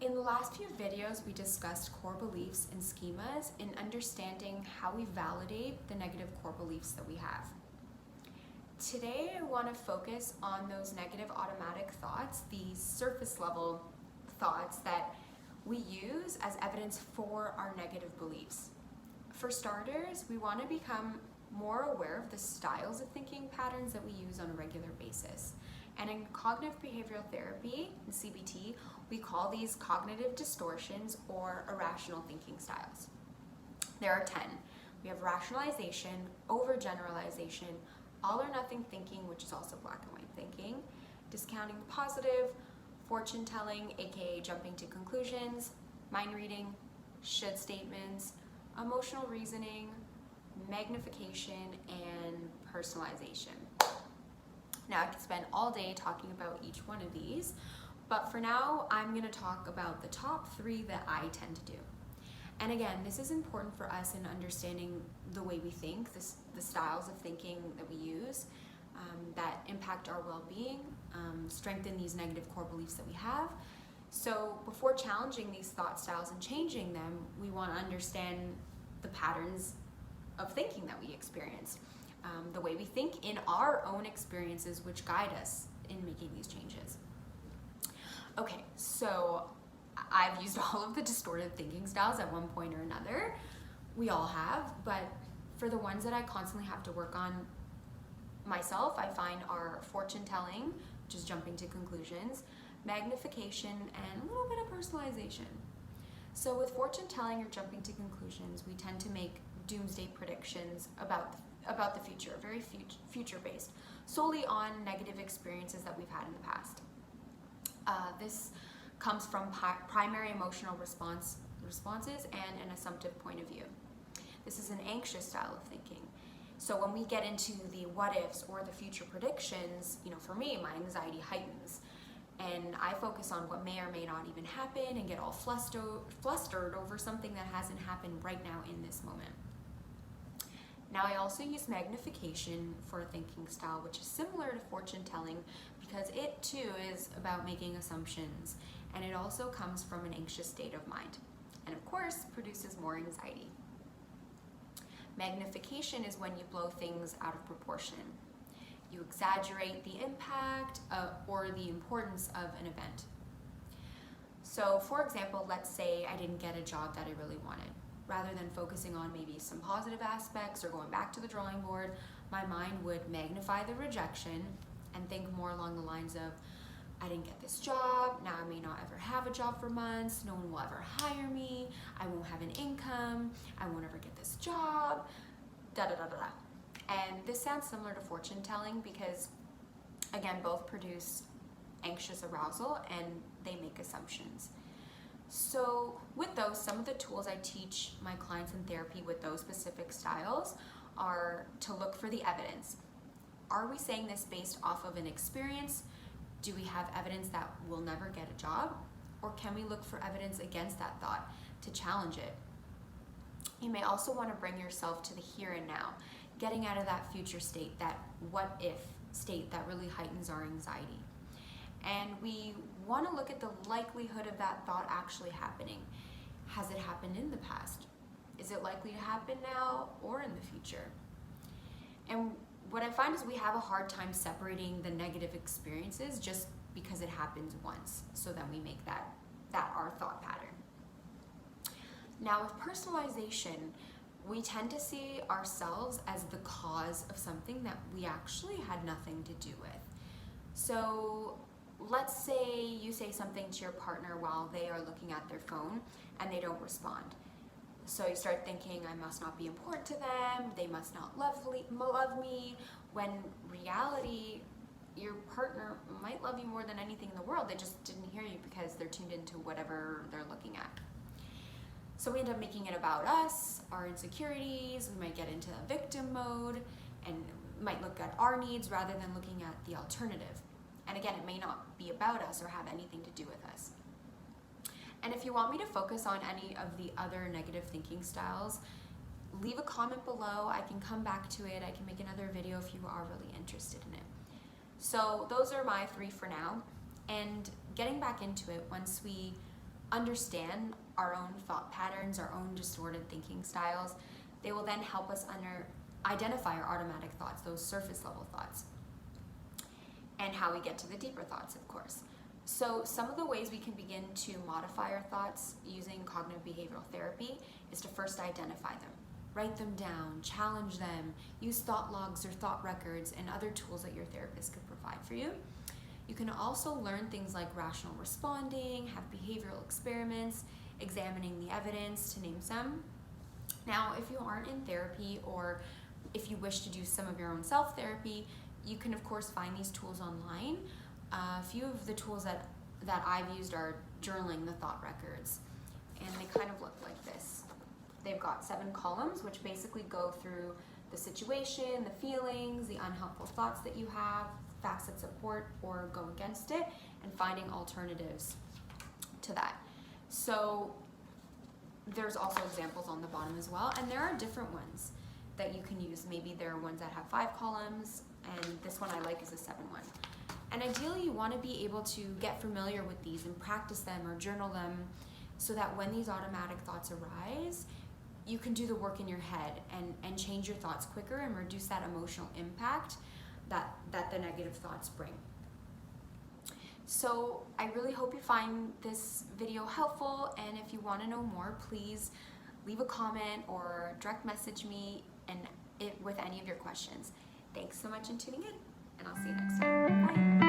In the last few videos, we discussed core beliefs and schemas in understanding how we validate the negative core beliefs that we have. Today, I want to focus on those negative automatic thoughts, these surface level thoughts that we use as evidence for our negative beliefs. For starters, we want to become more aware of the styles of thinking patterns that we use on a regular basis. And in cognitive behavioral therapy, in CBT, we call these cognitive distortions or irrational thinking styles. There are 10. We have rationalization, overgeneralization, all or nothing thinking, which is also black and white thinking, discounting the positive, fortune telling, aka jumping to conclusions, mind reading, should statements, emotional reasoning, magnification, and personalization. Now, I could spend all day talking about each one of these, but for now, I'm going to talk about the top 3 that I tend to do. And again, this is important for us in understanding the way we think, the styles of thinking that we use that impact our well-being, strengthen these negative core beliefs that we have. So before challenging these thought styles and changing them, we want to understand the patterns of thinking that we experience, the way we think in our own experiences, which guide us in making these changes. Okay, so I've used all of the distorted thinking styles at one point or another. We all have, but for the ones that I constantly have to work on myself, I find are fortune telling, which is jumping to conclusions, magnification, and a little bit of personalization. So with fortune telling or jumping to conclusions, we tend to make doomsday predictions about the future, very future based, solely on negative experiences that we've had in the past. This comes from primary emotional responses and an assumptive point of view. This is an anxious style of thinking. So when we get into the what ifs or the future predictions, for me, my anxiety heightens. And I focus on what may or may not even happen and get all flustered over something that hasn't happened right now in this moment. Now, I also use magnification for a thinking style, which is similar to fortune telling because it too is about making assumptions, and it also comes from an anxious state of mind, and of course produces more anxiety. Magnification is when you blow things out of proportion. You exaggerate the impact or the importance of an event. So for example, let's say I didn't get a job that I really wanted. Rather than focusing on maybe some positive aspects or going back to the drawing board, my mind would magnify the rejection and think more along the lines of, I didn't get this job, now I may not ever have a job for months, no one will ever hire me, I won't have an income, I won't ever get this job, da-da-da-da-da. And this sounds similar to fortune telling because, again, both produce anxious arousal and they make assumptions. So with those, some of the tools I teach my clients in therapy with those specific styles are to look for the evidence. Are we saying this based off of an experience? Do we have evidence that we'll never get a job? Or can we look for evidence against that thought to challenge it? You may also want to bring yourself to the here and now, getting out of that future state, that what if state that really heightens our anxiety. And we want to look at the likelihood of that thought actually happening. Has it happened in the past? Is it likely to happen now or in the future? And what I find is we have a hard time separating the negative experiences just because it happens once. So then we make that our thought pattern. Now with personalization, we tend to see ourselves as the cause of something that we actually had nothing to do with. So let's say you say something to your partner while they are looking at their phone and they don't respond. So you start thinking, I must not be important to them, they must not love me, when reality, your partner might love you more than anything in the world, they just didn't hear you because they're tuned into whatever they're looking at. So we end up making it about us, our insecurities, we might get into a victim mode and might look at our needs rather than looking at the alternative. And again, it may not be about us or have anything to do with us. And if you want me to focus on any of the other negative thinking styles, leave a comment below. I can come back to it. I can make another video if you are really interested in it. So those are my 3 for now. And getting back into it, once we understand our own thought patterns, our own distorted thinking styles. They will then help us identify our automatic thoughts, those surface level thoughts, and how we get to the deeper thoughts, of course. So some of the ways we can begin to modify our thoughts using cognitive behavioral therapy is to first identify them. Write them down, challenge them, use thought logs or thought records and other tools that your therapist could provide for you. You can also learn things like rational responding, have behavioral experiments, examining the evidence, to name some. Now, if you aren't in therapy, or if you wish to do some of your own self-therapy, you can of course find these tools online. A few of the tools that I've used are journaling the thought records, and they kind of look like this. They've got 7 columns, which basically go through the situation, the feelings, the unhelpful thoughts that you have, facts that support or go against it, and finding alternatives to that. So there's also examples on the bottom as well, and there are different ones that you can use. Maybe there are ones that have 5 columns, and this one I like is a 7 one. And ideally you want to be able to get familiar with these and practice them or journal them, so that when these automatic thoughts arise, you can do the work in your head and change your thoughts quicker and reduce that emotional impact that the negative thoughts bring. So I really hope you find this video helpful, and if you want to know more, please leave a comment or direct message me with any of your questions. Thanks so much for tuning in, and I'll see you next time. Bye.